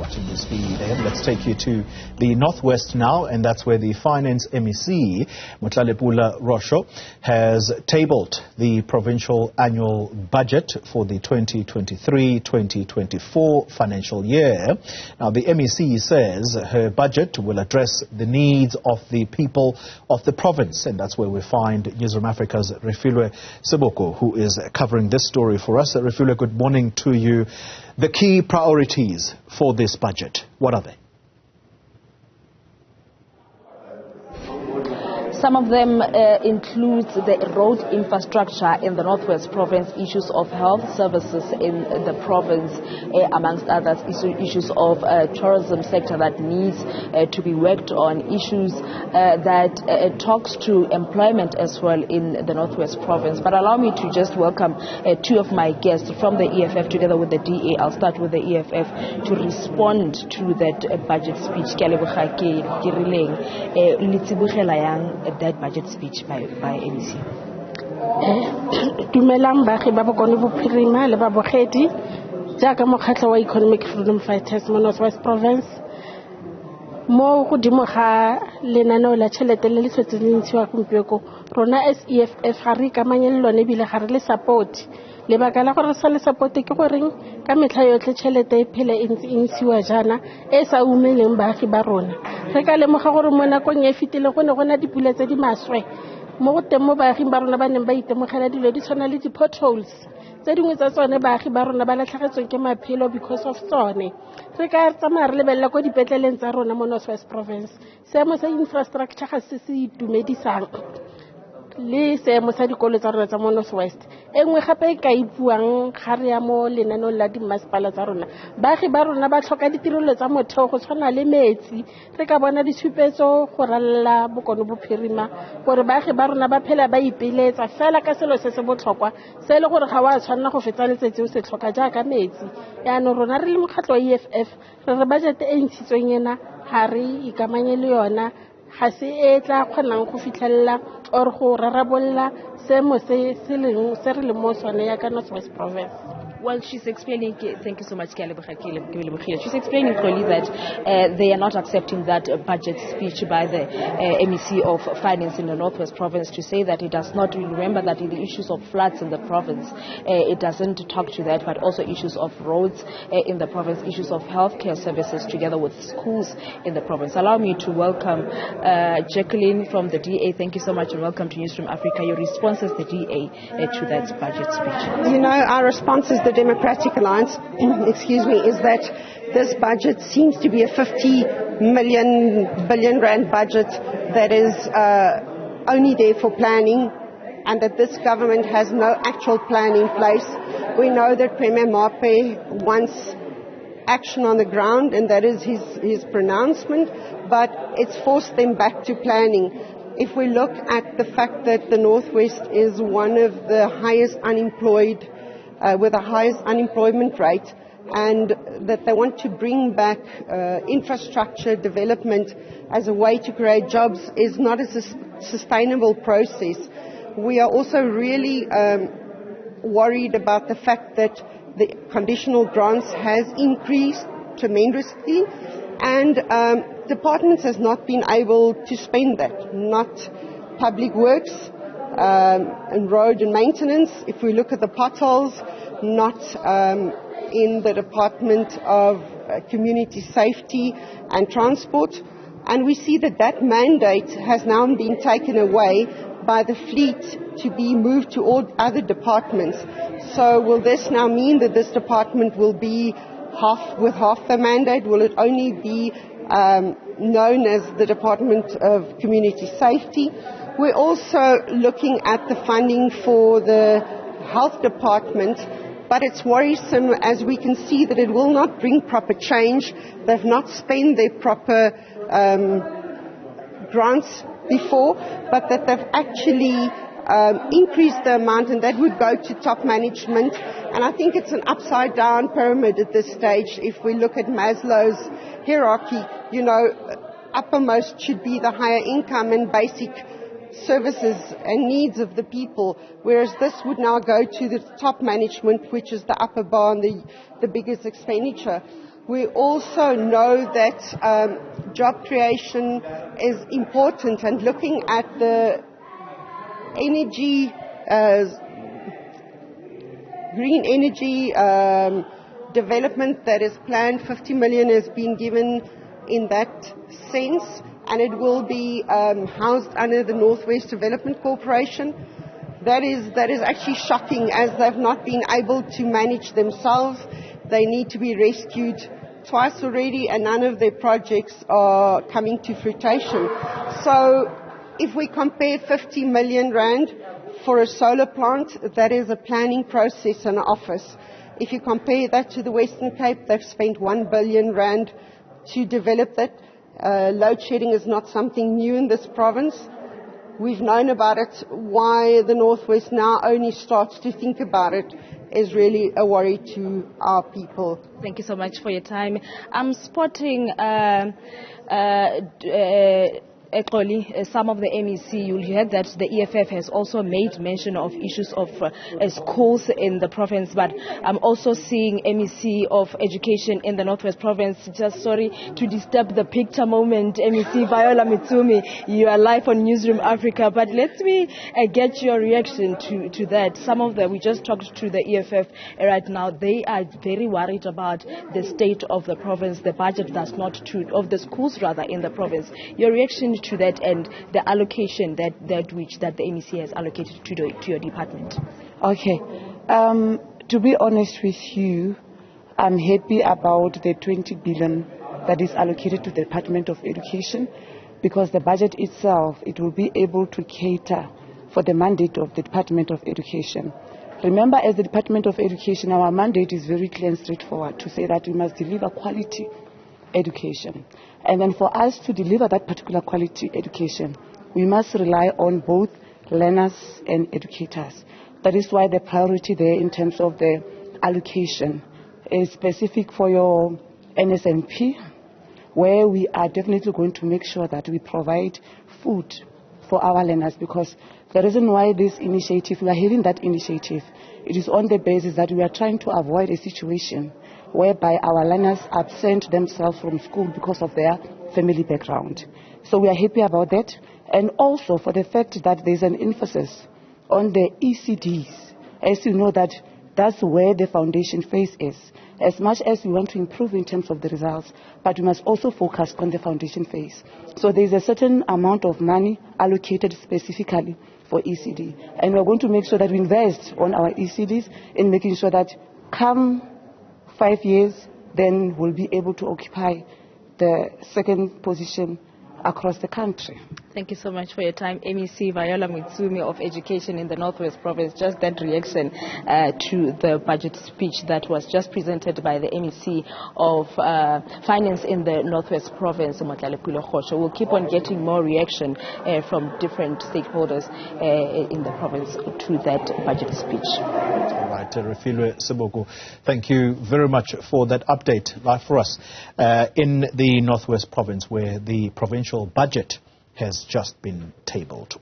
watching this feed. Let's take you to the northwest now, and that's where the Finance MEC, Motlalepula Rosho, has tabled the provincial annual budget for the 2023-2024 financial year. Now, the MEC says her budget will address the needs of the people of the province, and that's where we find Newzroom Afrika's Refiloe Seboko, who is covering this story for us. Refiloe, good morning to you. The key priorities for this budget, what are they? Some of them include the road infrastructure in the Northwest Province, issues of health services in the province, amongst others, issues of tourism sector that needs to be worked on, issues that talks to employment as well in the Northwest Province. But allow me to just welcome two of my guests from the EFF together with the DA. I'll start with the EFF to respond to that budget speech. That budget speech by MEC. Dumelang baagi ba bokone bophirima le ba bogedi jaaka mokgatlho wa economic freedom fighters mo Northwest Province mo godimo ga lenaneo la tšhelete le le tshwetseng le ntshiwa gompieko rona as EFF ga re ikamanye le lone ebile ga re le support lebaka la gore sa le support ke goreng ka metlha yotlhe tšhelete e phele e ntse e ntshiwa jana e sa umeleng baagi ba rona re ka lemoga gore mo nakong e fetile go ne go na dipula tse di maswe mo go teng mo baaging ba rona ba neng ba itemogela dilo di tshwana le di-potholes tse dingwe tsa tsone baagi ba rona ba latlhagetsweng ke maphelo because of tsone re ka tsamaya re lebelela ko dipetleleng tsa rona mo Northwest Province seemo sa infrastructure ga se se itumedisang le seemo sa dikolo tsa rona tsa mo Northwest engwe gape e ka ipuang ga re ya mo lenanong la dimmasepala tsa rona baagi ba rona ba tlhoka ditirelo tsa motheo go tshwana le metsi re ka bona ditshupetso go ralla bokone bophirima gore baagi ba rona ba phela ba ipeletsa fela ka selo se se botlhokwa se le gore ga wa tshwanela go fetsa letsetse o se tlhoka jaaka metsi yaanong rona re le mokgatlho wa EFF re re budget e ntshitsweng ena ga re ikamanye le yona ga se e tla kgonang go fitlhelela or go rarabolla seemo se re le mo sone ya ka Northwest Province. Well, she's explaining, thank you so much, she's explaining clearly that they are not accepting that budget speech by the MEC of Finance in the Northwest Province to say that it does not remember that in the issues of floods in the province, it doesn't talk to that, but also issues of roads in the province, issues of healthcare services together with schools in the province. Allow me to welcome Jacqueline from the DA. Thank you so much and welcome to Newzroom Afrika. Your response as the DA to that budget speech. You know, our response is the Democratic Alliance, is that this budget seems to be a 50 billion rand budget that is only there for planning, and that this government has no actual plan in place. We know that Premier Mape wants action on the ground, and that is his pronouncement, but it's forced them back to planning. If we look at the fact that the Northwest is one of the highest unemployed, with the highest unemployment rate, and that they want to bring back infrastructure development as a way to create jobs is not a sustainable process. We are also really worried about the fact that the conditional grants has increased tremendously, and departments has not been able to spend that, not public works, and road and maintenance. If we look at the potholes, not in the Department of Community Safety and Transport. And we see that mandate has now been taken away by the fleet to be moved to all other departments. So will this now mean that this department will be with half the mandate? Will it only be known as the Department of Community Safety? We're also looking at the funding for the health department, but it's worrisome as we can see that it will not bring proper change. They've not spent their proper grants before, but that they've actually increased the amount, and that would go to top management. And I think it's an upside down pyramid at this stage. If we look at Maslow's hierarchy, you know, uppermost should be the higher income and basic services and needs of the people, whereas this would now go to the top management, which is the upper bar and the biggest expenditure. We also know that job creation is important, and looking at the energy, green energy development that is planned, 50 million has been given in that sense, and it will be housed under the Northwest Development Corporation. That is actually shocking, as they've not been able to manage themselves. They need to be rescued twice already, and none of their projects are coming to fruition. So if we compare 50 million rand for a solar plant, that is a planning process and an office. If you compare that to the Western Cape, they've spent 1 billion rand to develop that. Load shedding is not something new in this province. We've known about it. Why the Northwest now only starts to think about it is really a worry to our people. Thank you so much for your time. I'm spotting some of the MEC. You heard that the EFF has also made mention of issues of schools in the province, but I'm also seeing MEC of education in the Northwest Province. Just sorry to disturb the picture moment, MEC Viola Mitsumi. You are live on Newzroom Afrika, but let me get your reaction to that. We just talked to the EFF right now. They are very worried about the state of the province, the budget of the schools rather in the province. Your reaction to that and the allocation that the MEC has allocated to your department? Okay. To be honest with you, I'm happy about the 20 billion that is allocated to the Department of Education, because the budget itself, it will be able to cater for the mandate of the Department of Education. Remember, as the Department of Education, our mandate is very clear and straightforward to say that we must deliver quality education. And then for us to deliver that particular quality education, we must rely on both learners and educators. That is why the priority there in terms of the allocation is specific for your NSNP, where we are definitely going to make sure that we provide food for our learners, because the reason why we are having that initiative, it is on the basis that we are trying to avoid a situation whereby our learners absent themselves from school because of their family background. So we are happy about that, and also for the fact that there is an emphasis on the ECDs. As you know, that's where the foundation phase is. As much as we want to improve in terms of the results, but we must also focus on the foundation phase. So there is a certain amount of money allocated specifically for ECD, and we are going to make sure that we invest on our ECDs in making sure that come 5 years, then we'll be able to occupy the second position across the country. Thank you so much for your time, MEC Viola Mitsumi of Education in the Northwest Province. Just that reaction to the budget speech that was just presented by the MEC of Finance in the Northwest Province, Motlalepula Rosho. We'll keep on getting more reaction from different stakeholders in the province to that budget speech. All right, Refiloe, Seboko, thank you very much for that update live for us in the Northwest Province, where the provincial budget has just been tabled.